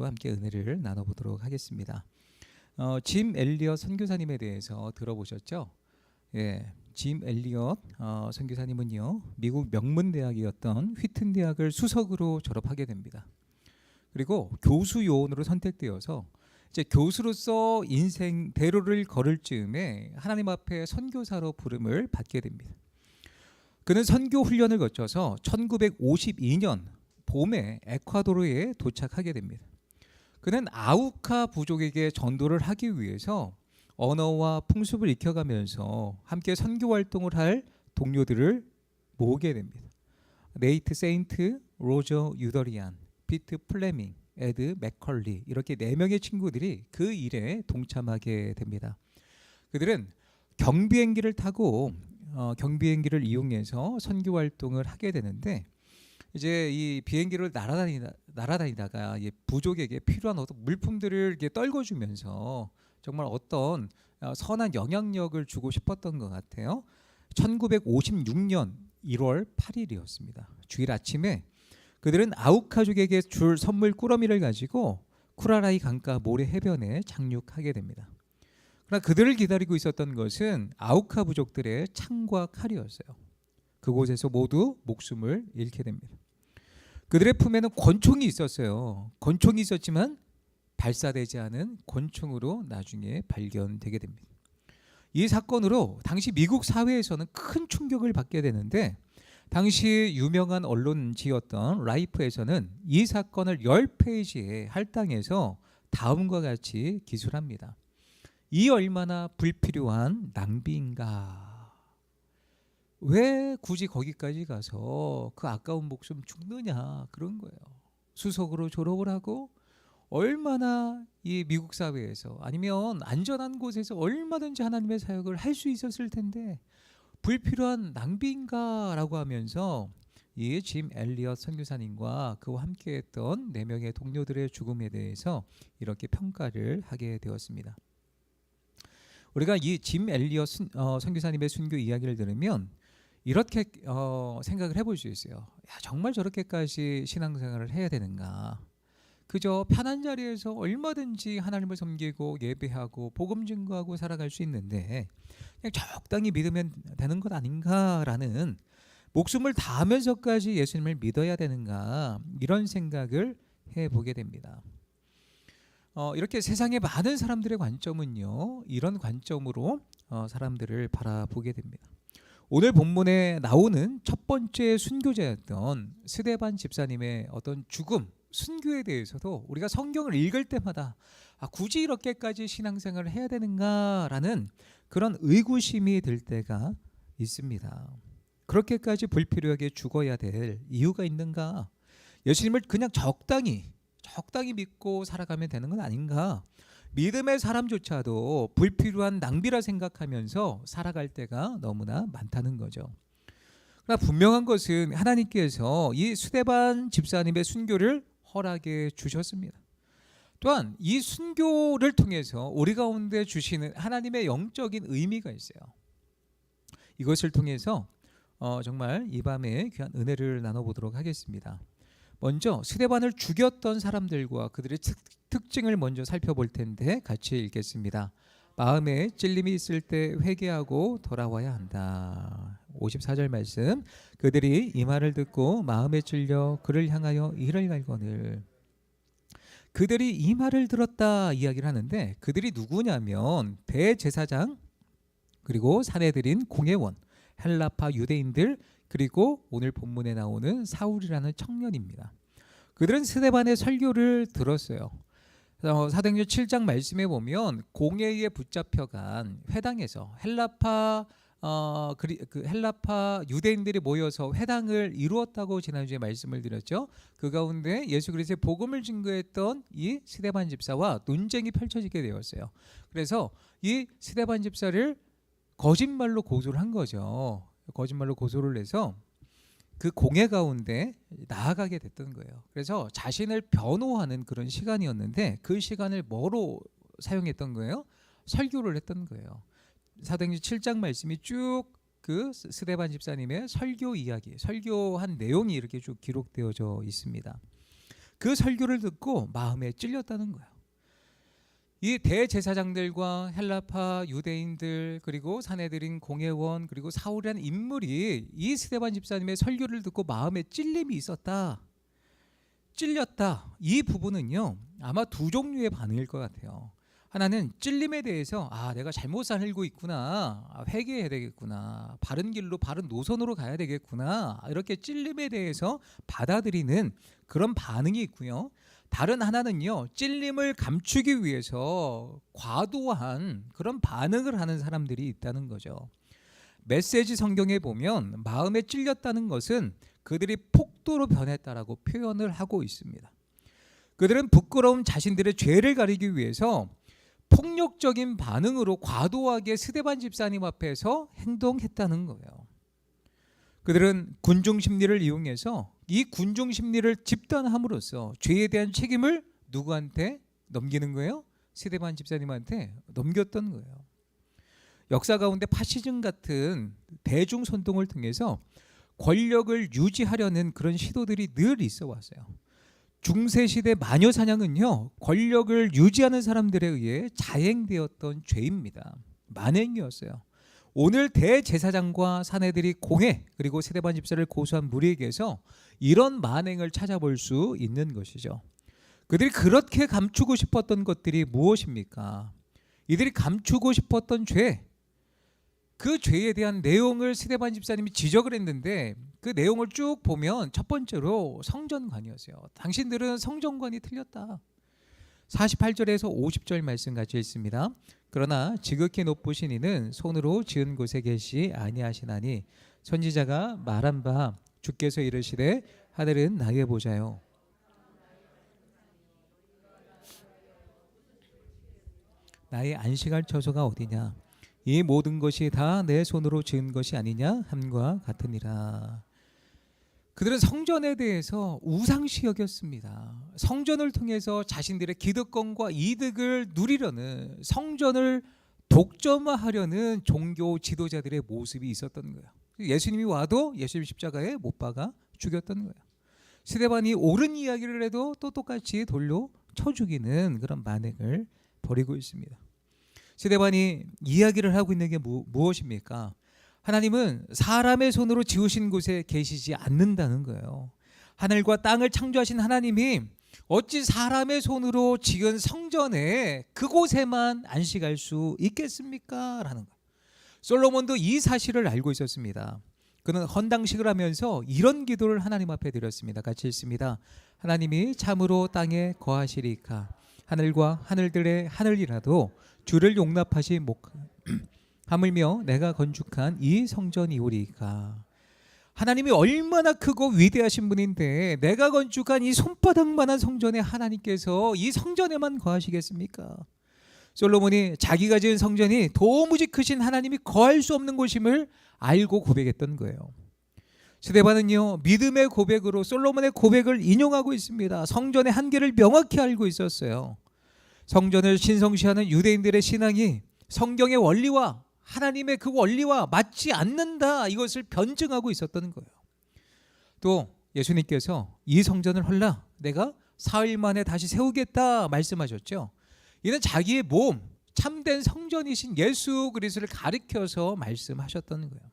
함께 은혜를 나눠보도록 하겠습니다. 짐 엘리엇 선교사님에 대해서 들어보셨죠? 예, 짐 엘리엇 선교사님은요, 미국 명문대학이었던 휘튼 대학을 수석으로 졸업하게 됩니다. 그리고 교수 요원으로 선택되어서 이제 교수로서 인생 대로를 걸을 즈음에 하나님 앞에 선교사로 부름을 받게 됩니다. 그는 선교 훈련을 거쳐서 1952년 봄에 에콰도르에 도착하게 됩니다. 그는 아우카 부족에게 전도를 하기 위해서 언어와 풍습을 익혀가면서 함께 선교 활동을 할 동료들을 모으게 됩니다. 네이트 세인트, 로저 유더리안, 피트 플레밍, 에드 맥컬리, 이렇게 4명의 친구들이 그 일에 동참하게 됩니다. 그들은 경비행기를 타고 경비행기를 이용해서 선교 활동을 하게 되는데, 이제 이 비행기를 날아다니다가 부족에게 필요한 어떤 물품들을 이렇게 떨궈주면서 정말 어떤 선한 영향력을 주고 싶었던 것 같아요. 1956년 1월 8일이었습니다. 주일 아침에 그들은 아우카족에게 줄 선물 꾸러미를 가지고 쿠라라이 강가 모래 해변에 착륙하게 됩니다. 그러나 그들을 기다리고 있었던 것은 아우카 부족들의 창과 칼이었어요. 그곳에서 모두 목숨을 잃게 됩니다. 그들의 품에는 권총이 있었어요. 권총이 있었지만 발사되지 않은 권총으로 나중에 발견되게 됩니다. 이 사건으로 당시 미국 사회에서는 큰 충격을 받게 되는데, 당시 유명한 언론지였던 라이프에서는 이 사건을 10페이지에 할당해서 다음과 같이 기술합니다. 이 얼마나 불필요한 낭비인가. 왜 굳이 거기까지 가서 그 아까운 목숨 죽느냐, 그런 거예요. 수석으로 졸업을 하고 얼마나 이 미국 사회에서 아니면 안전한 곳에서 얼마든지 하나님의 사역을 할 수 있었을 텐데 불필요한 낭비인가라고 하면서 이 짐 엘리엇 선교사님과 그와 함께했던 4명의 동료들의 죽음에 대해서 이렇게 평가를 하게 되었습니다. 우리가 이 짐 엘리엇 선교사님의 순교 이야기를 들으면 이렇게 생각을 해볼 수 있어요. 야, 정말 저렇게까지 신앙생활을 해야 되는가? 그저 편한 자리에서 얼마든지 하나님을 섬기고 예배하고 복음 증거하고 살아갈 수 있는데 그냥 적당히 믿으면 되는 것 아닌가라는, 목숨을 다하면서까지 예수님을 믿어야 되는가, 이런 생각을 해보게 됩니다. 이렇게 세상의 많은 사람들의 관점은요, 이런 관점으로 사람들을 바라보게 됩니다. 오늘 본문에 나오는 첫 번째 순교자였던 스데반 집사님의 어떤 죽음, 순교에 대해서도 우리가 성경을 읽을 때마다 굳이 이렇게까지 신앙생활을 해야 되는가라는 그런 의구심이 들 때가 있습니다. 그렇게까지 불필요하게 죽어야 될 이유가 있는가? 예수님을 그냥 적당히 믿고 살아가면 되는 건 아닌가? 믿음의 사람조차도 불필요한 낭비라 생각하면서 살아갈 때가 너무나 많다는 거죠. 그러나 분명한 것은 하나님께서 이 스데반 집사님의 순교를 허락해 주셨습니다. 또한 이 순교를 통해서 우리 가운데 주시는 하나님의 영적인 의미가 있어요. 이것을 통해서 정말 이 밤에 귀한 은혜를 나눠보도록 하겠습니다. 먼저 스데반을 죽였던 사람들과 그들의 특징을 먼저 살펴볼 텐데 같이 읽겠습니다. 마음에 찔림이 있을 때 회개하고 돌아와야 한다. 54절 말씀. 그들이 이 말을 듣고 마음에 찔려 그를 향하여 이를 갈거늘. 그들이 이 말을 들었다 이야기를 하는데, 그들이 누구냐면 대제사장, 그리고 사내들인 공회원, 헬라파 유대인들, 그리고 오늘 본문에 나오는 사울이라는 청년입니다. 그들은 스데반의 설교를 들었어요. 사도행전 7장 말씀에 보면 공회에 붙잡혀간 회당에서 헬라파 유대인들이 모여서 회당을 이루었다고 지난주에 말씀을 드렸죠. 그 가운데 예수 그리스도의 복음을 증거했던 이 스데반 집사와 논쟁이 펼쳐지게 되었어요. 그래서 이 스데반 집사를 거짓말로 고소를 한 거죠. 거짓말로 고소를 해서 그 공회 가운데 나아가게 됐던 거예요. 그래서 자신을 변호하는 그런 시간이었는데 그 시간을 뭐로 사용했던 거예요? 설교를 했던 거예요. 사도행전 7장 말씀이 쭉 그 스데반 집사님의 설교 이야기, 설교한 내용이 이렇게 쭉 기록되어져 있습니다. 그 설교를 듣고 마음에 찔렸다는 거예요. 이 대제사장들과 헬라파 유대인들 그리고 사내들인 공회원 그리고 사울이라는 인물이 이 스데반 집사님의 설교를 듣고 마음에 찔림이 있었다, 찔렸다. 이 부분은요 아마 두 종류의 반응일 것 같아요. 하나는 찔림에 대해서 내가 잘못 살고 있구나, 회개해야 되겠구나, 바른 길로 바른 노선으로 가야 되겠구나, 이렇게 찔림에 대해서 받아들이는 그런 반응이 있고요. 다른 하나는요 찔림을 감추기 위해서 과도한 그런 반응을 하는 사람들이 있다는 거죠. 메시지 성경에 보면 마음에 찔렸다는 것은 그들이 폭도로 변했다라고 표현을 하고 있습니다. 그들은 부끄러운 자신들의 죄를 가리기 위해서 폭력적인 반응으로 과도하게 스데반 집사님 앞에서 행동했다는 거예요. 그들은 군중 심리를 이용해서 이 군중 심리를 집단함으로써 죄에 대한 책임을 누구한테 넘기는 거예요? 스데반 집사님한테 넘겼던 거예요. 역사 가운데 파시즘 같은 대중 선동을 통해서 권력을 유지하려는 그런 시도들이 늘 있어 왔어요. 중세시대 마녀 사냥은요 권력을 유지하는 사람들에 의해 자행되었던 죄입니다. 만행이었어요. 오늘 대제사장과 사내들이 공회 그리고 스데반 집사를 고소한 무리에게서 이런 만행을 찾아볼 수 있는 것이죠. 그들이 그렇게 감추고 싶었던 것들이 무엇입니까? 이들이 감추고 싶었던 죄, 그 죄에 대한 내용을 스데반 집사님이 지적을 했는데 그 내용을 쭉 보면 첫 번째로 성전관이었어요. 당신들은 성전관이 틀렸다. 48절에서 50절 말씀 같이 읽습니다. 그러나 지극히 높으신 이는 손으로 지은 곳에 계시 아니하시나니 선지자가 말한 바 주께서 이르시되 하늘은 나의 보좌요 나의 안식할 처소가 어디냐, 이 모든 것이 다 내 손으로 지은 것이 아니냐 함과 같으니라. 그들은 성전에 대해서 우상시 여겼습니다. 성전을 통해서 자신들의 기득권과 이득을 누리려는, 성전을 독점화하려는 종교 지도자들의 모습이 있었던 거예요. 예수님이 와도 예수님 십자가에 못 박아 죽였던 거예요. 스데반이 옳은 이야기를 해도 또 똑같이 돌로 쳐 죽이는 그런 만행을 벌이고 있습니다. 스데반이 이야기를 하고 있는 게 무엇입니까? 하나님은 사람의 손으로 지으신 곳에 계시지 않는다는 거예요. 하늘과 땅을 창조하신 하나님이 어찌 사람의 손으로 지은 성전에 그곳에만 안식할 수 있겠습니까? 라는 거예요. 솔로몬도 이 사실을 알고 있었습니다. 그는 헌당식을 하면서 이런 기도를 하나님 앞에 드렸습니다. 같이 읽습니다. 하나님이 참으로 땅에 거하시리까 하늘과 하늘들의 하늘이라도 주를 용납하시 하물며 내가 건축한 이 성전이오리까. 하나님이 얼마나 크고 위대하신 분인데 내가 건축한 이 손바닥만한 성전에 하나님께서 이 성전에만 거하시겠습니까? 솔로몬이 자기가 지은 성전이 도무지 크신 하나님이 거할 수 없는 곳임을 알고 고백했던 거예요. 스데반은요 믿음의 고백으로 솔로몬의 고백을 인용하고 있습니다. 성전의 한계를 명확히 알고 있었어요. 성전을 신성시하는 유대인들의 신앙이 성경의 원리와 하나님의 그 원리와 맞지 않는다, 이것을 변증하고 있었던 거예요. 또 예수님께서 이 성전을 헐라 내가 4일 만에 다시 세우겠다 말씀하셨죠. 이는 자기의 몸, 참된 성전이신 예수 그리스도를 가리켜서 말씀하셨던 거예요.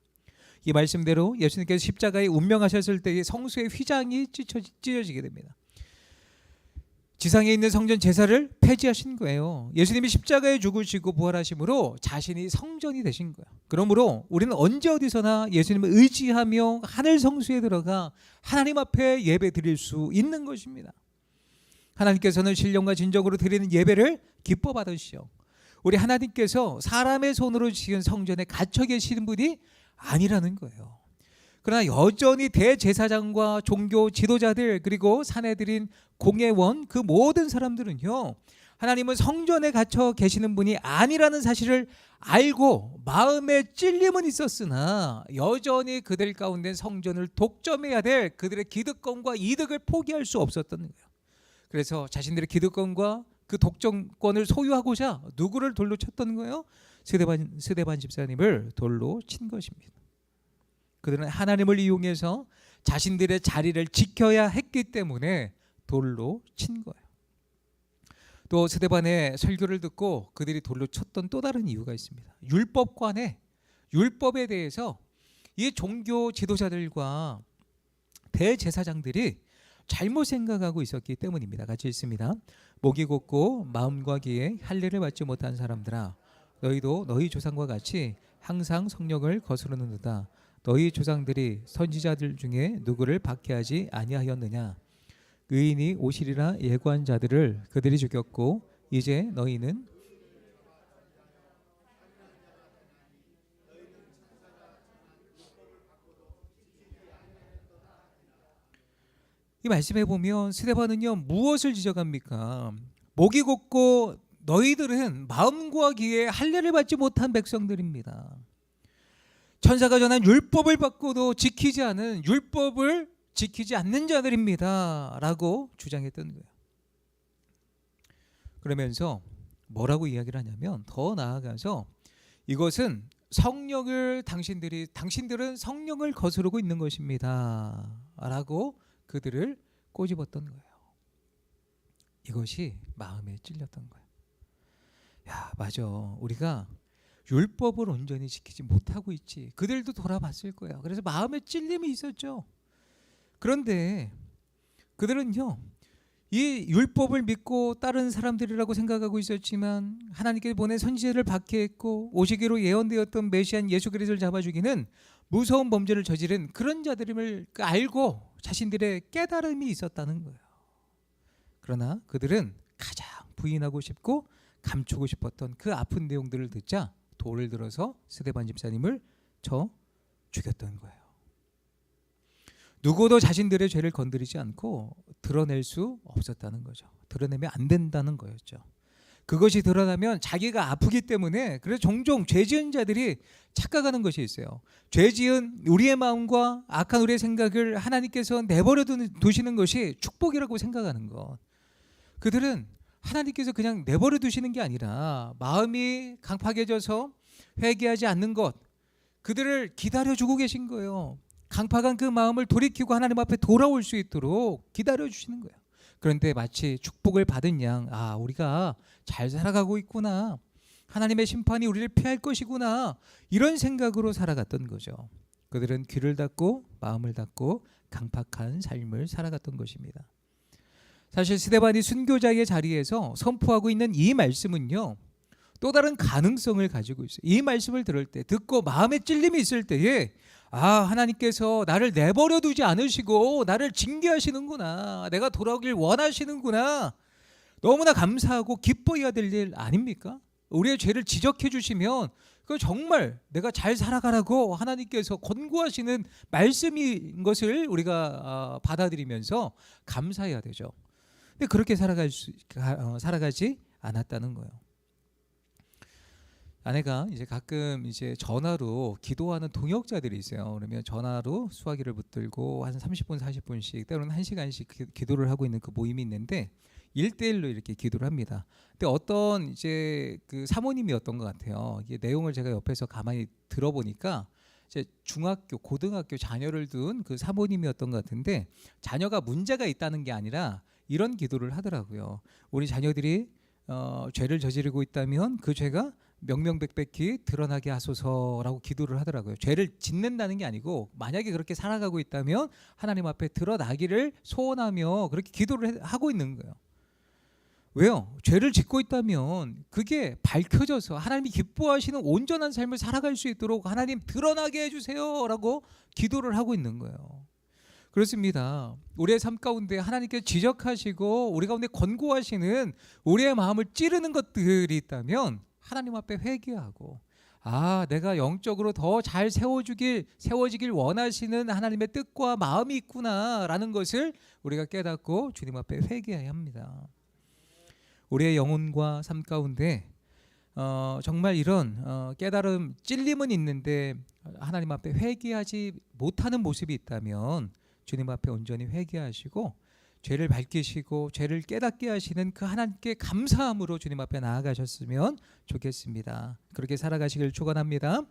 이 말씀대로 예수님께서 십자가에 운명하셨을 때의 성수의 휘장이 찢어지게 됩니다. 지상에 있는 성전 제사를 폐지하신 거예요. 예수님이 십자가에 죽으시고 부활하심으로 자신이 성전이 되신 거예요. 그러므로 우리는 언제 어디서나 예수님을 의지하며 하늘 성수에 들어가 하나님 앞에 예배 드릴 수 있는 것입니다. 하나님께서는 신령과 진정으로 드리는 예배를 기뻐 받으시오. 우리 하나님께서 사람의 손으로 지은 성전에 갇혀 계시는 분이 아니라는 거예요. 그러나 여전히 대제사장과 종교 지도자들 그리고 사내들인 공회원 그 모든 사람들은요 하나님은 성전에 갇혀 계시는 분이 아니라는 사실을 알고 마음에 찔림은 있었으나 여전히 그들 가운데 성전을 독점해야 될 그들의 기득권과 이득을 포기할 수 없었던 거예요. 그래서 자신들의 기득권과 그 독점권을 소유하고자 누구를 돌로 쳤던 거예요? 스데반 집사님을 돌로 친 것입니다. 그들은 하나님을 이용해서 자신들의 자리를 지켜야 했기 때문에 돌로 친 거예요. 또 스데반의 설교를 듣고 그들이 돌로 쳤던 또 다른 이유가 있습니다. 율법관에 율법에 대해서 이 종교 지도자들과 대제사장들이 잘못 생각하고 있었기 때문입니다. 같이 읽습니다. 목이 곧고 마음과 귀에 할례를 받지 못한 사람들아, 너희도 너희 조상과 같이 항상 성령을 거스르는도다. 너희 조상들이 선지자들 중에 누구를 박해하지 아니하였느냐? 의인이 오시리라 예고한 자들을 그들이 죽였고 이제 너희는 이 말씀에 보면 스데반은요 무엇을 지적합니까? 목이 곧고 너희들은 마음과 귀에 할례를 받지 못한 백성들입니다. 천사가 전한 율법을 받고도 지키지 않은 율법을 지키지 않는 자들입니다 라고 주장했던 거예요. 그러면서 뭐라고 이야기를 하냐면 더 나아가서 이것은 성령을 당신들은 성령을 거스르고 있는 것입니다 라고 그들을 꼬집었던 거예요. 이것이 마음에 찔렸던 거예요. 야, 맞아. 우리가 율법을 온전히 지키지 못하고 있지. 그들도 돌아봤을 거예요. 그래서 마음에 찔림이 있었죠. 그런데 그들은요, 이 율법을 믿고 따른 사람들이라고 생각하고 있었지만 하나님께 보낸 선지자를 박해했고 오시기로 예언되었던 메시안 예수 그리스도를 잡아 죽이는 무서운 범죄를 저지른 그런 자들임을 알고 자신들의 깨달음이 있었다는 거예요. 그러나 그들은 가장 부인하고 싶고 감추고 싶었던 그 아픈 내용들을 듣자 돌을 들어서 스데반 집사님을 쳐 죽였던 거예요. 누구도 자신들의 죄를 건드리지 않고 드러낼 수 없었다는 거죠. 드러내면 안 된다는 거였죠. 그것이 드러나면 자기가 아프기 때문에 그래서 종종 죄 지은 자들이 착각하는 것이 있어요. 죄 지은 우리의 마음과 악한 우리의 생각을 하나님께서 내버려 두시는 것이 축복이라고 생각하는 것. 그들은 하나님께서 그냥 내버려 두시는 게 아니라 마음이 강팍해져서 회개하지 않는 것, 그들을 기다려주고 계신 거예요. 강팍한 그 마음을 돌이키고 하나님 앞에 돌아올 수 있도록 기다려주시는 거예요. 그런데 마치 축복을 받은 양, 우리가 잘 살아가고 있구나, 하나님의 심판이 우리를 피할 것이구나, 이런 생각으로 살아갔던 거죠. 그들은 귀를 닫고 마음을 닫고 강팍한 삶을 살아갔던 것입니다. 사실 스데반이 순교자의 자리에서 선포하고 있는 이 말씀은요, 또 다른 가능성을 가지고 있어요. 이 말씀을 들을 때, 듣고 마음에 찔림이 있을 때에 하나님께서 나를 내버려 두지 않으시고 나를 징계하시는구나, 내가 돌아오길 원하시는구나, 너무나 감사하고 기뻐해야 될 일 아닙니까? 우리의 죄를 지적해 주시면 그 정말 내가 잘 살아가라고 하나님께서 권고하시는 말씀인 것을 우리가 받아들이면서 감사해야 되죠. 근데 그렇게 살아가지 않았다는 거예요. 아내가 이제 가끔 이제 전화로 기도하는 동역자들이 있어요. 그러면 전화로 수화기를 붙들고 한 30분 40분씩 때로는 1시간씩 기도를 하고 있는 그 모임이 있는데 1대1로 이렇게 기도를 합니다. 근데 어떤 이제 그 사모님이었던 것 같아요. 이게 내용을 제가 옆에서 가만히 들어보니까 이제 중학교, 고등학교 자녀를 둔 그 사모님이었던 것 같은데 자녀가 문제가 있다는 게 아니라 이런 기도를 하더라고요. 우리 자녀들이 죄를 저지르고 있다면 그 죄가 명명백백히 드러나게 하소서라고 기도를 하더라고요. 죄를 짓는다는 게 아니고 만약에 그렇게 살아가고 있다면 하나님 앞에 드러나기를 소원하며 그렇게 기도를 하고 있는 거예요. 왜요? 죄를 짓고 있다면 그게 밝혀져서 하나님이 기뻐하시는 온전한 삶을 살아갈 수 있도록 하나님 드러나게 해주세요 라고 기도를 하고 있는 거예요. 그렇습니다. 우리의 삶 가운데 하나님께 지적하시고 우리 가운데 권고하시는 우리의 마음을 찌르는 것들이 있다면 하나님 앞에 회개하고 내가 영적으로 더 잘 세워지길 원하시는 하나님의 뜻과 마음이 있구나라는 것을 우리가 깨닫고 주님 앞에 회개해야 합니다. 우리의 영혼과 삶 가운데 정말 이런 깨달음, 찔림은 있는데 하나님 앞에 회개하지 못하는 모습이 있다면 주님 앞에 온전히 회개하시고 죄를 밝히시고 죄를 깨닫게 하시는 그 하나님께 감사함으로 주님 앞에 나아가셨으면 좋겠습니다. 그렇게 살아가시길 축원합니다.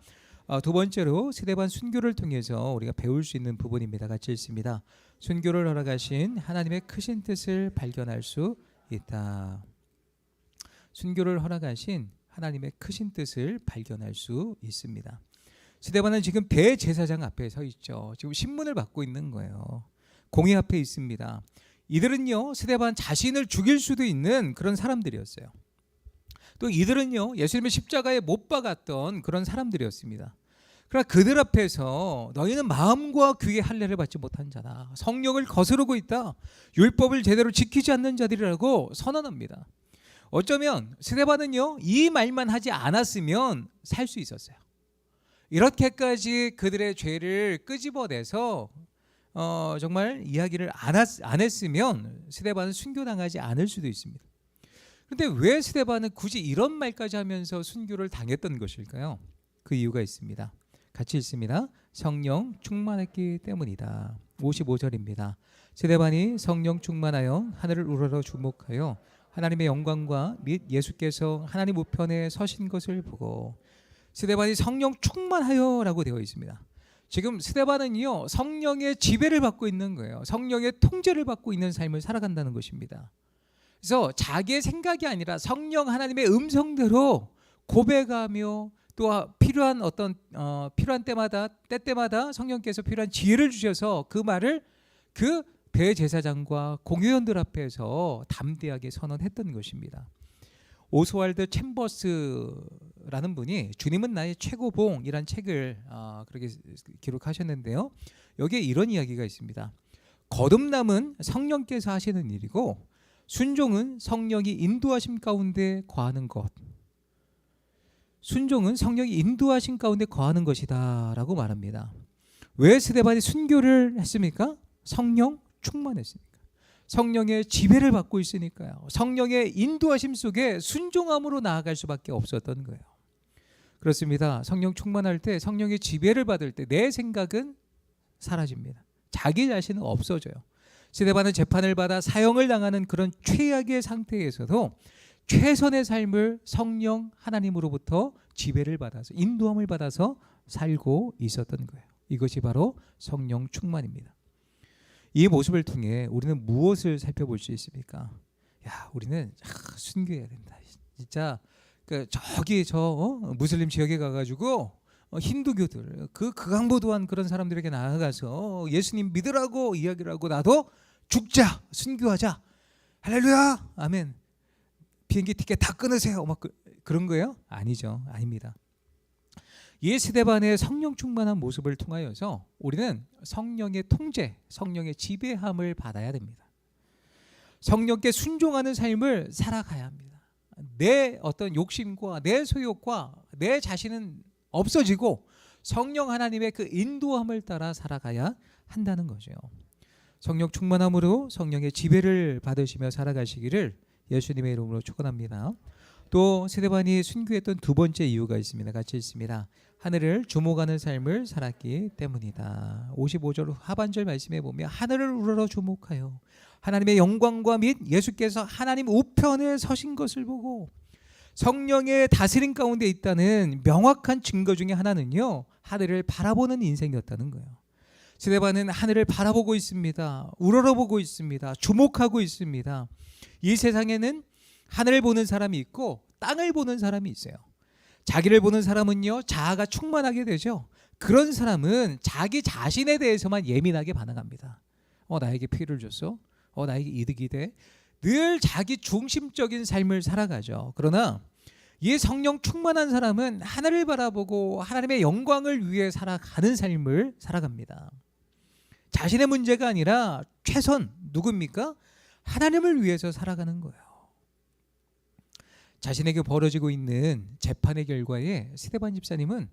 두 번째로 스데반 순교를 통해서 우리가 배울 수 있는 부분입니다. 같이 읽습니다. 순교를 허락하신 하나님의 크신 뜻을 발견할 수 있다. 순교를 허락하신 하나님의 크신 뜻을 발견할 수 있습니다. 스데반은 지금 대제사장 앞에 서 있죠. 지금 신문을 받고 있는 거예요. 공의 앞에 있습니다. 이들은요, 스데반 자신을 죽일 수도 있는 그런 사람들이었어요. 또 이들은요, 예수님의 십자가에 못 박았던 그런 사람들이었습니다. 그러나 그들 앞에서 너희는 마음과 귀의 할례를 받지 못한 자다, 성령을 거스르고 있다, 율법을 제대로 지키지 않는 자들이라고 선언합니다. 어쩌면 스데반은요, 이 말만 하지 않았으면 살 수 있었어요. 이렇게까지 그들의 죄를 끄집어내서 정말 이야기를 안 했으면 스데반은 순교당하지 않을 수도 있습니다. 그런데 왜 스데반은 굳이 이런 말까지 하면서 순교를 당했던 것일까요? 그 이유가 있습니다. 같이 읽습니다. 성령 충만했기 때문이다. 55절입니다. 스데반이 성령 충만하여 하늘을 우러러 주목하여 하나님의 영광과 및 예수께서 하나님 우편에 서신 것을 보고. 스데반이 성령 충만하여라고 되어 있습니다. 지금 스데반은요, 성령의 지배를 받고 있는 거예요. 성령의 통제를 받고 있는 삶을 살아간다는 것입니다. 그래서 자기의 생각이 아니라 성령 하나님의 음성대로 고백하며 또 필요한 필요한 때마다 성령께서 필요한 지혜를 주셔서 그 말을 그 대제사장과 공회원들 앞에서 담대하게 선언했던 것입니다. 오스왈드 챔버스라는 분이 주님은 나의 최고봉이란 책을 그렇게 기록하셨는데요. 여기에 이런 이야기가 있습니다. 거듭남은 성령께서 하시는 일이고 순종은 성령이 인도하심 가운데 거하는 것. 순종은 성령이 인도하신 가운데 거하는 것이다 라고 말합니다. 왜 스데반이 순교를 했습니까? 성령 충만했으니까. 성령의 지배를 받고 있으니까요. 성령의 인도하심 속에 순종함으로 나아갈 수밖에 없었던 거예요. 그렇습니다. 성령 충만할 때, 성령의 지배를 받을 때 내 생각은 사라집니다. 자기 자신은 없어져요. 스데반은 재판을 받아 사형을 당하는 그런 최악의 상태에서도 최선의 삶을 성령 하나님으로부터 지배를 받아서, 인도함을 받아서 살고 있었던 거예요. 이것이 바로 성령 충만입니다. 이 모습을 통해 우리는 무엇을 살펴볼 수 있습니까? 우리는 순교해야 된다. 진짜 저기 무슬림 지역에 가가지고 힌두교들 극악무도한 그런 사람들에게 나아가서 예수님 믿으라고 이야기를 하고 나도 죽자, 순교하자, 할렐루야, 아멘. 비행기 티켓 다 끊으세요. 그런 거예요? 아니죠, 아닙니다. 이 스데반의 성령 충만한 모습을 통하여서 우리는 성령의 통제, 성령의 지배함을 받아야 됩니다. 성령께 순종하는 삶을 살아가야 합니다. 내 어떤 욕심과 내 소욕과 내 자신은 없어지고 성령 하나님의 그 인도함을 따라 살아가야 한다는 거죠. 성령 충만함으로 성령의 지배를 받으시며 살아가시기를 예수님의 이름으로 축원합니다. 또 스데반이 순교했던 두 번째 이유가 있습니다. 같이 읽습니다. 하늘을 주목하는 삶을 살았기 때문이다. 55절 하반절 말씀에 보면 하늘을 우러러 주목하여 하나님의 영광과 및 예수께서 하나님 우편에 서신 것을 보고. 성령의 다스림 가운데 있다는 명확한 증거 중에 하나는요, 하늘을 바라보는 인생이었다는 거예요. 스데반은 하늘을 바라보고 있습니다. 우러러보고 있습니다. 주목하고 있습니다. 이 세상에는 하늘을 보는 사람이 있고 땅을 보는 사람이 있어요. 자기를 보는 사람은요, 자아가 충만하게 되죠. 그런 사람은 자기 자신에 대해서만 예민하게 반응합니다. 나에게 피해를 줬어? 나에게 이득이 돼? 늘 자기 중심적인 삶을 살아가죠. 그러나 이 성령 충만한 사람은 하늘을 바라보고 하나님의 영광을 위해 살아가는 삶을 살아갑니다. 자신의 문제가 아니라 최선 누굽니까? 하나님을 위해서 살아가는 거예요. 자신에게 벌어지고 있는 재판의 결과에 스데반 집사님은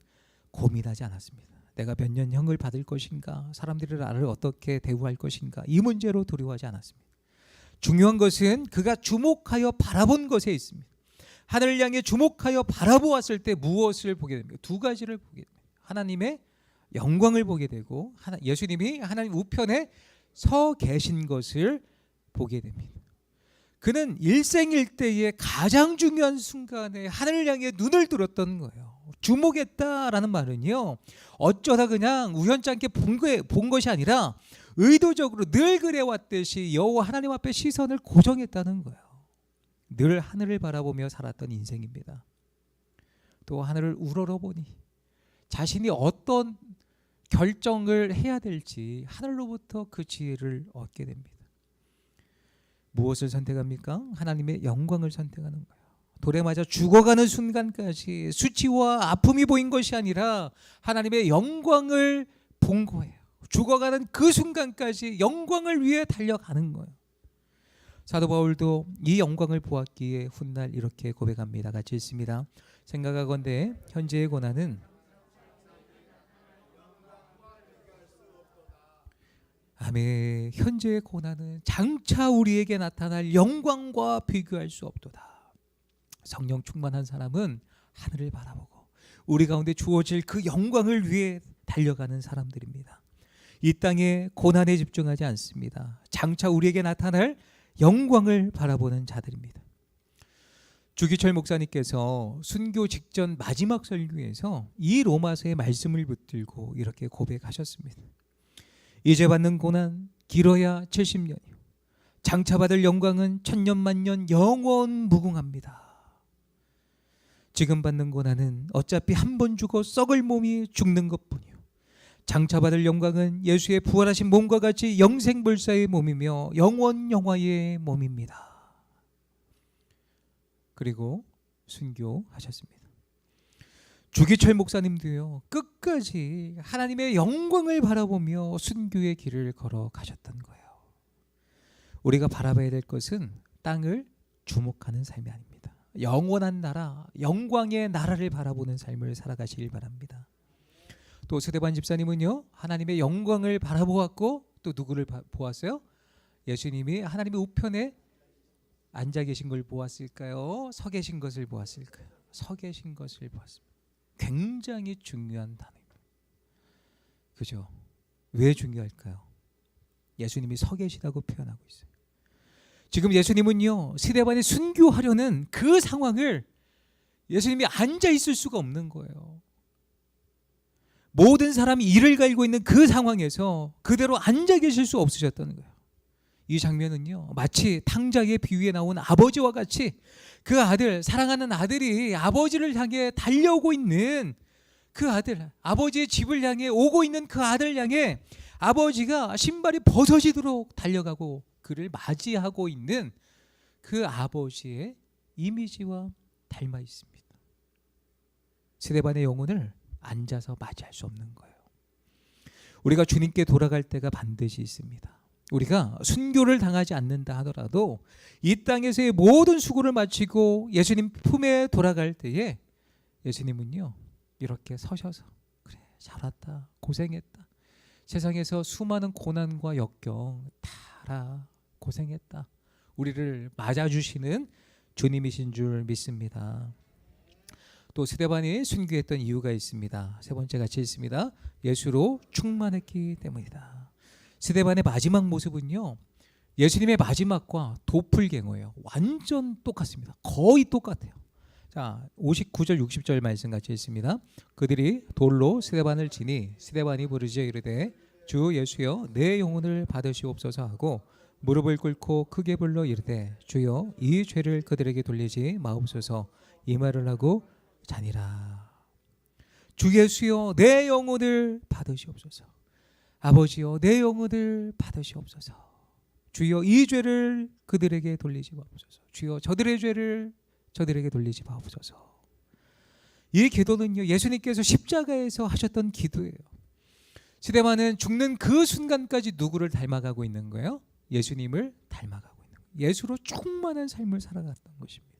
고민하지 않았습니다. 내가 몇 년 형을 받을 것인가? 사람들이 나를 어떻게 대우할 것인가? 이 문제로 두려워하지 않았습니다. 중요한 것은 그가 주목하여 바라본 것에 있습니다. 하늘을 향해 주목하여 바라보았을 때 무엇을 보게 됩니까? 두 가지를 보게 됩니다. 하나님의 영광을 보게 되고 예수님이 하나님 우편에 서 계신 것을 보게 됩니다. 그는 일생일대의 가장 중요한 순간에 하늘을 향해 눈을 들었던 거예요. 주목했다라는 말은요, 어쩌다 그냥 우연찮게 본 것이 아니라 의도적으로 늘 그래왔듯이 여호와 하나님 앞에 시선을 고정했다는 거예요. 늘 하늘을 바라보며 살았던 인생입니다. 또 하늘을 우러러보니 자신이 어떤 결정을 해야 될지 하늘로부터 그 지혜를 얻게 됩니다. 무엇을 선택합니까? 하나님의 영광을 선택하는 거예요. 돌에 맞아 죽어가는 순간까지 수치와 아픔이 보인 것이 아니라 하나님의 영광을 본 거예요. 죽어가는 그 순간까지 영광을 위해 달려가는 거예요. 사도 바울도 이 영광을 보았기에 훗날 이렇게 고백합니다. 같이 읽습니다. 생각하건대 현재의 고난은 아멘. 현재의 고난은 장차 우리에게 나타날 영광과 비교할 수 없도다. 성령 충만한 사람은 하늘을 바라보고 우리 가운데 주어질 그 영광을 위해 달려가는 사람들입니다. 이 땅의 고난에 집중하지 않습니다. 장차 우리에게 나타날 영광을 바라보는 자들입니다. 주기철 목사님께서 순교 직전 마지막 설교에서 이 로마서의 말씀을 붙들고 이렇게 고백하셨습니다. 이제 받는 고난 길어야 70년이요 장차 받을 영광은 천년만년 영원 무궁합니다. 지금 받는 고난은 어차피 한 번 죽어 썩을 몸이 죽는 것뿐이요 장차 받을 영광은 예수의 부활하신 몸과 같이 영생불사의 몸이며 영원 영화의 몸입니다. 그리고 순교하셨습니다. 주기철 목사님도요, 끝까지 하나님의 영광을 바라보며 순교의 길을 걸어가셨던 거예요. 우리가 바라봐야 될 것은 땅을 주목하는 삶이 아닙니다. 영원한 나라, 영광의 나라를 바라보는 삶을 살아가시길 바랍니다. 또 스데반 집사님은요, 하나님의 영광을 바라보았고 또 누구를 보았어요? 예수님이 하나님의 우편에 앉아 계신 걸 보았을까요? 서 계신 것을 보았을까요? 서 계신 것을 보았습니다. 굉장히 중요한 단어입니다. 그죠? 왜 중요할까요? 예수님이 서 계시다고 표현하고 있어요. 지금 예수님은요, 스데반이 순교하려는 그 상황을 예수님이 앉아 있을 수가 없는 거예요. 모든 사람이 이를 갈고 있는 그 상황에서 그대로 앉아 계실 수 없으셨다는 거예요. 이 장면은요, 마치 탕자의 비유에 나온 아버지와 같이 그 아들, 사랑하는 아들이 아버지를 향해 달려오고 있는 그 아들, 아버지의 집을 향해 오고 있는 그 아들 향해 아버지가 신발이 벗어지도록 달려가고 그를 맞이하고 있는 그 아버지의 이미지와 닮아 있습니다. 스데반의 영혼을 앉아서 맞이할 수 없는 거예요. 우리가 주님께 돌아갈 때가 반드시 있습니다. 우리가 순교를 당하지 않는다 하더라도 이 땅에서의 모든 수고를 마치고 예수님 품에 돌아갈 때에 예수님은요, 이렇게 서셔서 그래, 잘 왔다, 고생했다, 세상에서 수많은 고난과 역경 다 알아, 고생했다, 우리를 맞아주시는 주님이신 줄 믿습니다. 또 스데반이 순교했던 이유가 있습니다. 세 번째 같이 있습니다. 예수로 충만했기 때문이다. 스데반의 마지막 모습은요, 예수님의 마지막과 도플갱어예요. 완전 똑같습니다. 거의 똑같아요. 자, 59절 60절 말씀 같이 있습니다. 그들이 돌로 스데반을 치니 스데반이 부르짖어 이르되 주 예수여 내 영혼을 받으시옵소서 하고 무릎을 꿇고 크게 불러 이르되 주여 이 죄를 그들에게 돌리지 마옵소서 이 말을 하고 자니라. 주 예수여 내 영혼을 받으시옵소서. 아버지여 내 영혼을 받으시옵소서. 주여 이 죄를 그들에게 돌리지 마옵소서. 주여 저들의 죄를 저들에게 돌리지 마옵소서. 이 기도는요, 예수님께서 십자가에서 하셨던 기도예요. 스데반은 죽는 그 순간까지 누구를 닮아가고 있는 거예요? 예수님을 닮아가고 있는 거예요. 예수로 충만한 삶을 살아갔던 것입니다.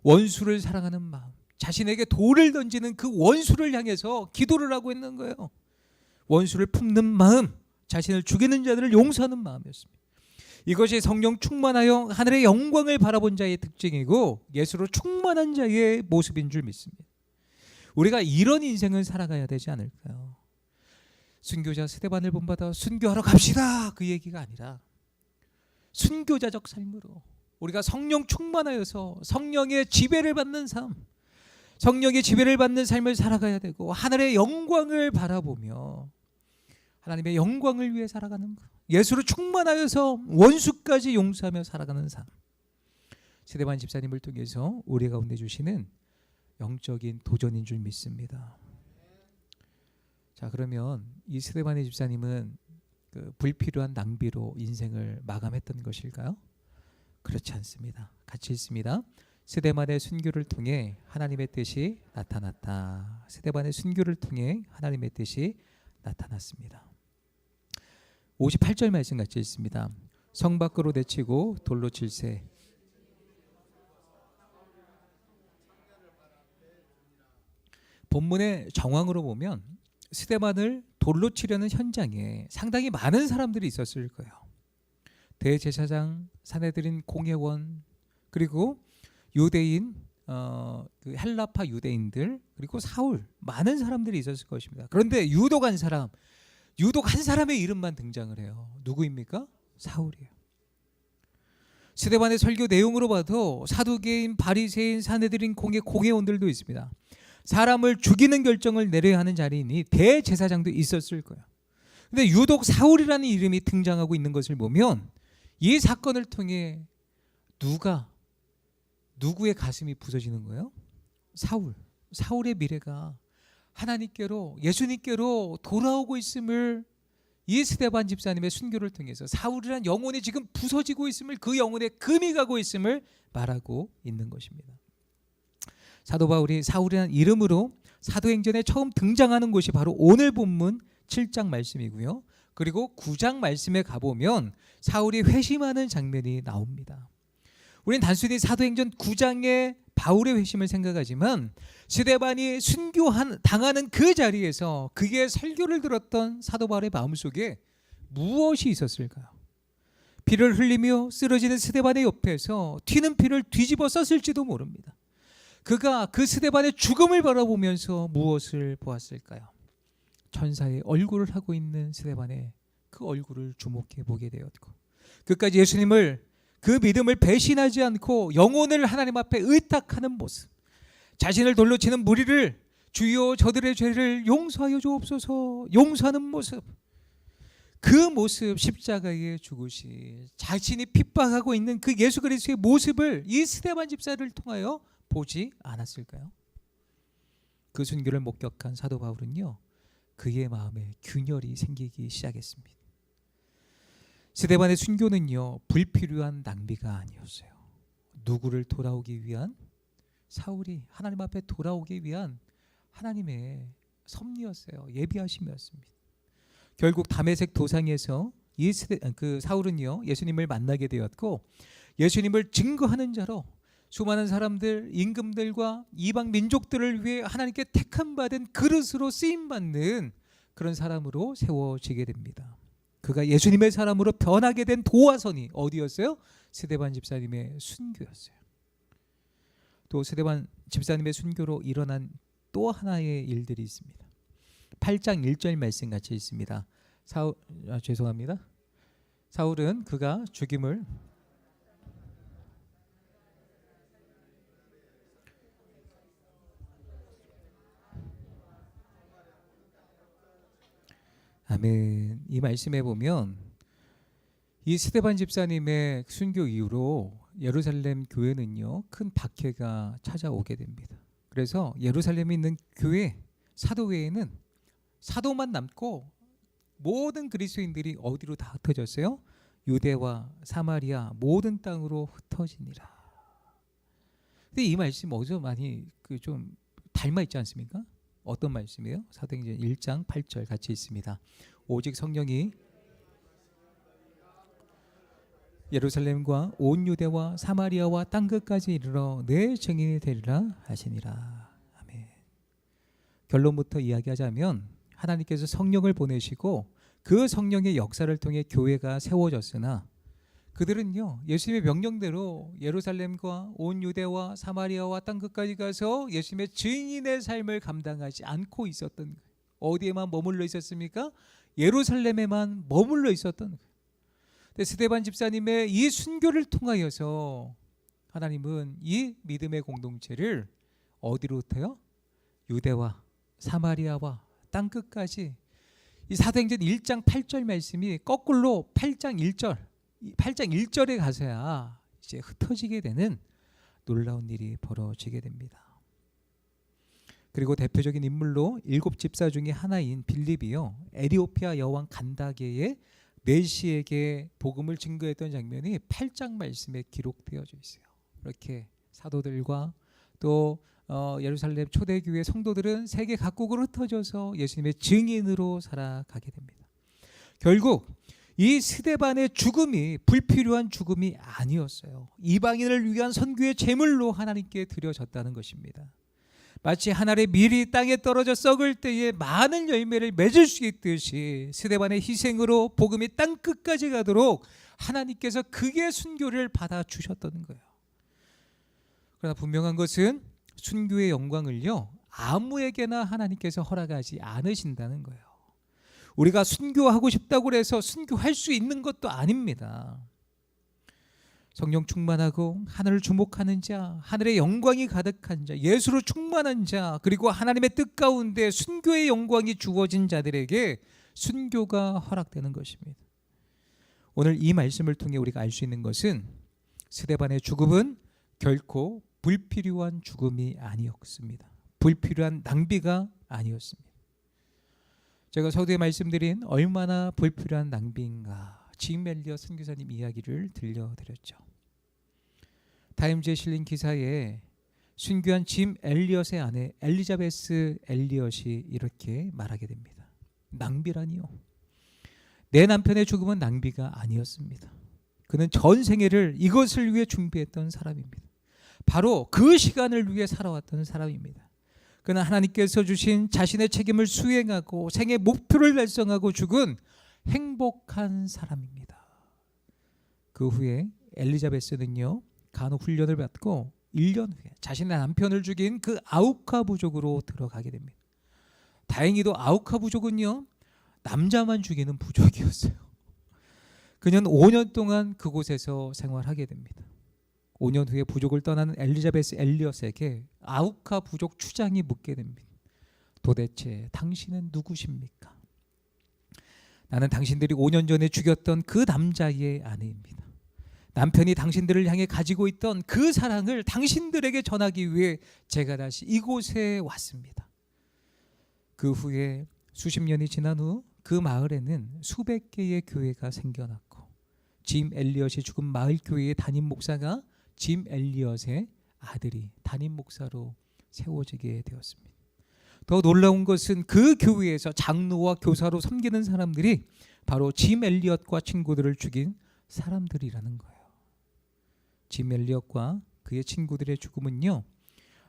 원수를 사랑하는 마음, 자신에게 돌을 던지는 그 원수를 향해서 기도를 하고 있는 거예요. 원수를 품는 마음, 자신을 죽이는 자들을 용서하는 마음이었습니다. 이것이 성령 충만하여 하늘의 영광을 바라본 자의 특징이고 예수로 충만한 자의 모습인 줄 믿습니다. 우리가 이런 인생을 살아가야 되지 않을까요? 순교자 스데반을 본받아 순교하러 갑시다, 그 얘기가 아니라 순교자적 삶으로 우리가 성령 충만하여서 성령의 지배를 받는 삶, 성령의 지배를 받는 삶을 살아가야 되고 하늘의 영광을 바라보며 하나님의 영광을 위해 살아가는 것, 예수로 충만하여서 원수까지 용서하며 살아가는 삶, 스데반 집사님을 통해서 우리 가운데 주시는 영적인 도전인 줄 믿습니다. 자, 그러면 이 스데반의 집사님은 그 불필요한 낭비로 인생을 마감했던 것일까요? 그렇지 않습니다. 같이 읽습니다. 스데반의 순교를 통해 하나님의 뜻이 나타났다. 스데반의 순교를 통해 하나님의 뜻이 나타났습니다. 58절 말씀 같이 읽습니다. 성 밖으로 내치고 돌로 칠세. 본문의 정황으로 보면 스데반을 돌로 치려는 현장에 상당히 많은 사람들이 있었을 거예요. 대제사장, 산헤드린 공회원, 그리고 유대인, 그 헬라파 유대인들, 그리고 사울, 많은 사람들이 있었을 것입니다. 그런데 유독 한 사람의 이름만 등장을 해요. 누구입니까? 사울이에요. 스데반의 설교 내용으로 봐도 사두개인, 바리새인, 산헤드린 공회원들도 있습니다. 사람을 죽이는 결정을 내려야 하는 자리이니 대제사장도 있었을 거예요. 근데 유독 사울이라는 이름이 등장하고 있는 것을 보면 이 사건을 통해 누구의 가슴이 부서지는 거예요? 사울의 미래가 하나님께로, 예수님께로 돌아오고 있음을 이 스데반 집사님의 순교를 통해서 사울이란 영혼이 지금 부서지고 있음을, 그 영혼에 금이 가고 있음을 말하고 있는 것입니다. 사도 바울이 사울이라는 이름으로 사도행전에 처음 등장하는 곳이 바로 오늘 본문 7장 말씀이고요. 그리고 9장 말씀에 가보면 사울이 회심하는 장면이 나옵니다. 우리는 단순히 사도행전 9장의 바울의 회심을 생각하지만 스데반이 당하는 그 자리에서 그의 설교를 들었던 사도 바울의 마음속에 무엇이 있었을까요? 피를 흘리며 쓰러지는 스데반의 옆에서 튀는 피를 뒤집어 썼을지도 모릅니다. 그가 그 스데반의 죽음을 바라보면서 무엇을 보았을까요? 천사의 얼굴을 하고 있는 스데반의 그 얼굴을 주목해 보게 되었고, 끝까지 예수님을, 그 믿음을 배신하지 않고 영혼을 하나님 앞에 의탁하는 모습, 자신을 돌로 치는 무리를 주여 저들의 죄를 용서하여 주옵소서 용서하는 모습, 그 모습, 십자가에 죽으시 자신이 핍박하고 있는 그 예수 그리스도의 모습을 이 스데반 집사를 통하여 보지 않았을까요? 그 순교를 목격한 사도 바울은요, 그의 마음에 균열이 생기기 시작했습니다. 스데반의 순교는요, 불필요한 낭비가 아니었어요. 누구를 돌아오기 위한, 사울이 하나님 앞에 돌아오기 위한 하나님의 섭리였어요. 예비하심이었습니다. 결국 다메섹 도상에서 그 사울은요, 예수님을 만나게 되었고, 예수님을 증거하는 자로 수많은 사람들, 임금들과 이방 민족들을 위해 하나님께 택함 받은 그릇으로 쓰임 받는 그런 사람으로 세워지게 됩니다. 그가 예수님의 사람으로 변하게 된 도화선이 어디였어요? 스데반 집사님의 순교였어요. 또 스데반 집사님의 순교로 일어난 또 하나의 일들이 있습니다. 8장 1절 말씀 같이 있습니다. 사울은 그가 죽임을 아멘. 이 말씀에 보면 이 스데반 집사님의 순교 이후로 예루살렘 교회는요, 큰 박해가 찾아오게 됩니다. 그래서 예루살렘에 있는 교회, 사도회에는 사도만 남고 모든 그리스도인들이 어디로 다 흩어졌어요? 유대와 사마리아 모든 땅으로 흩어지니라. 근데 이 말씀 어디서 많이 좀 닮아 있지 않습니까? 어떤 말씀이에요? 사도행전 1장 8절 같이 있습니다. 오직 성령이 예루살렘과 온 유대와 사마리아와 땅끝까지 이르러 내 증인이 되리라 하시니라. 아멘. 결론부터 이야기하자면 하나님께서 성령을 보내시고 그 성령의 역사를 통해 교회가 세워졌으나 그들은요, 예수님의 명령대로 예루살렘과 온 유대와 사마리아와 땅끝까지 가서 예수님의 증인의 삶을 감당하지 않고 있었던 거예요. 어디에만 머물러 있었습니까? 예루살렘에만 머물러 있었던 거예요. 근데 스데반 집사님의 이 순교를 통하여서 하나님은 이 믿음의 공동체를 어디로부터요? 유대와 사마리아와 땅끝까지. 이 사도행전 1장 8절 말씀이 거꾸로 8장 1절에 가서야 이제 흩어지게 되는 놀라운 일이 벌어지게 됩니다. 그리고 대표적인 인물로 7 집사 중에 하나인 빌립이요, 에티오피아 여왕 간다게의 메시에게 복음을 증거했던 장면이 8장 말씀에 기록되어져 있어요. 이렇게 사도들과 또 예루살렘 초대교회 성도들은 세계 각국으로 흩어져서 예수님의 증인으로 살아가게 됩니다. 결국 이 스데반의 죽음이 불필요한 죽음이 아니었어요. 이방인을 위한 선교의 제물로 하나님께 드려졌다는 것입니다. 마치 하늘의 밀이 땅에 떨어져 썩을 때에 많은 열매를 맺을 수 있듯이 스데반의 희생으로 복음이 땅끝까지 가도록 하나님께서 그의 순교를 받아주셨다는 거예요. 그러나 분명한 것은 순교의 영광을요, 아무에게나 하나님께서 허락하지 않으신다는 거예요. 우리가 순교하고 싶다고 해서 순교할 수 있는 것도 아닙니다. 성령 충만하고 하늘을 주목하는 자, 하늘의 영광이 가득한 자, 예수로 충만한 자, 그리고 하나님의 뜻 가운데 순교의 영광이 주어진 자들에게 순교가 허락되는 것입니다. 오늘 이 말씀을 통해 우리가 알 수 있는 것은 스데반의 죽음은 결코 불필요한 죽음이 아니었습니다. 불필요한 낭비가 아니었습니다. 제가 서두에 말씀드린 얼마나 불필요한 낭비인가, 짐 엘리엇 선교사님 이야기를 들려드렸죠. 타임즈에 실린 기사에 순교한 짐 엘리엇의 아내 엘리자베스 엘리엇이 이렇게 말하게 됩니다. 낭비라니요. 내 남편의 죽음은 낭비가 아니었습니다. 그는 전 생애를 이것을 위해 준비했던 사람입니다. 바로 그 시간을 위해 살아왔던 사람입니다. 그는 하나님께서 주신 자신의 책임을 수행하고 생애 목표를 달성하고 죽은 행복한 사람입니다. 그 후에 엘리자베스는요, 간혹 훈련을 받고 1년 후에 자신의 남편을 죽인 그 아우카 부족으로 들어가게 됩니다. 다행히도 아우카 부족은요, 남자만 죽이는 부족이었어요. 그녀는 5년 동안 그곳에서 생활하게 됩니다. 5년 후에 부족을 떠나는 엘리자베스 엘리엇에게 아우카 부족 추장이 묻게 됩니다. 도대체 당신은 누구십니까? 나는 당신들이 5년 전에 죽였던 그 남자의 아내입니다. 남편이 당신들을 향해 가지고 있던 그 사랑을 당신들에게 전하기 위해 제가 다시 이곳에 왔습니다. 그 후에 수십 년이 지난 후 그 마을에는 수백 개의 교회가 생겨났고 짐 엘리엇이 죽은 마을 교회의 담임 목사가 짐 엘리엇의 아들이 담임 목사로 세워지게 되었습니다. 더 놀라운 것은 그 교회에서 장로와 교사로 섬기는 사람들이 바로 짐 엘리엇과 친구들을 죽인 사람들이라는 거예요. 짐 엘리엇과 그의 친구들의 죽음은요,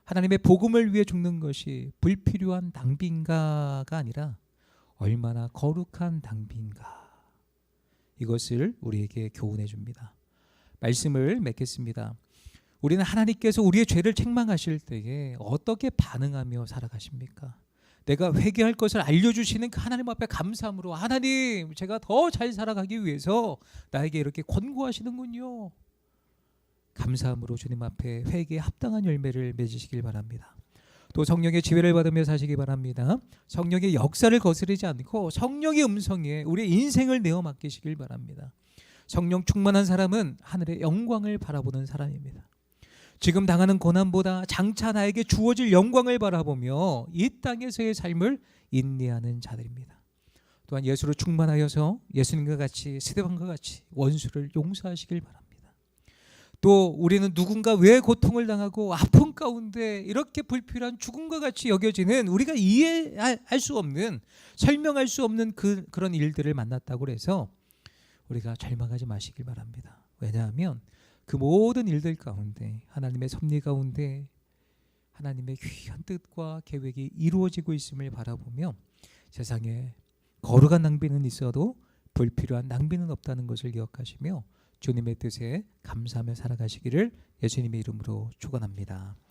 하나님의 복음을 위해 죽는 것이 불필요한 낭비인가가 아니라 얼마나 거룩한 낭비인가, 이것을 우리에게 교훈해 줍니다. 말씀을 맺겠습니다. 우리는 하나님께서 우리의 죄를 책망하실 때에 어떻게 반응하며 살아가십니까? 내가 회개할 것을 알려주시는 그 하나님 앞에 감사함으로, 하나님, 제가 더 잘 살아가기 위해서 나에게 이렇게 권고하시는군요. 감사함으로 주님 앞에 회개에 합당한 열매를 맺으시길 바랍니다. 또 성령의 지혜를 받으며 사시기 바랍니다. 성령의 역사를 거스르지 않고 성령의 음성에 우리의 인생을 내어 맡기시길 바랍니다. 성령 충만한 사람은 하늘의 영광을 바라보는 사람입니다. 지금 당하는 고난보다 장차 나에게 주어질 영광을 바라보며 이 땅에서의 삶을 인내하는 자들입니다. 또한 예수로 충만하여서 예수님과 같이, 스데반과 같이 원수를 용서하시길 바랍니다. 또 우리는 누군가 왜 고통을 당하고 아픔 가운데 이렇게 불필요한 죽음과 같이 여겨지는, 우리가 이해할 수 없는, 설명할 수 없는 그런 일들을 만났다고 해서 우리가 절망하지 마시길 바랍니다. 왜냐하면 그 모든 일들 가운데 하나님의 섭리 가운데 하나님의 귀한 뜻과 계획이 이루어지고 있음을 바라보며 세상에 거룩한 낭비는 있어도 불필요한 낭비는 없다는 것을 기억하시며 주님의 뜻에 감사하며 살아가시기를 예수님의 이름으로 축원합니다.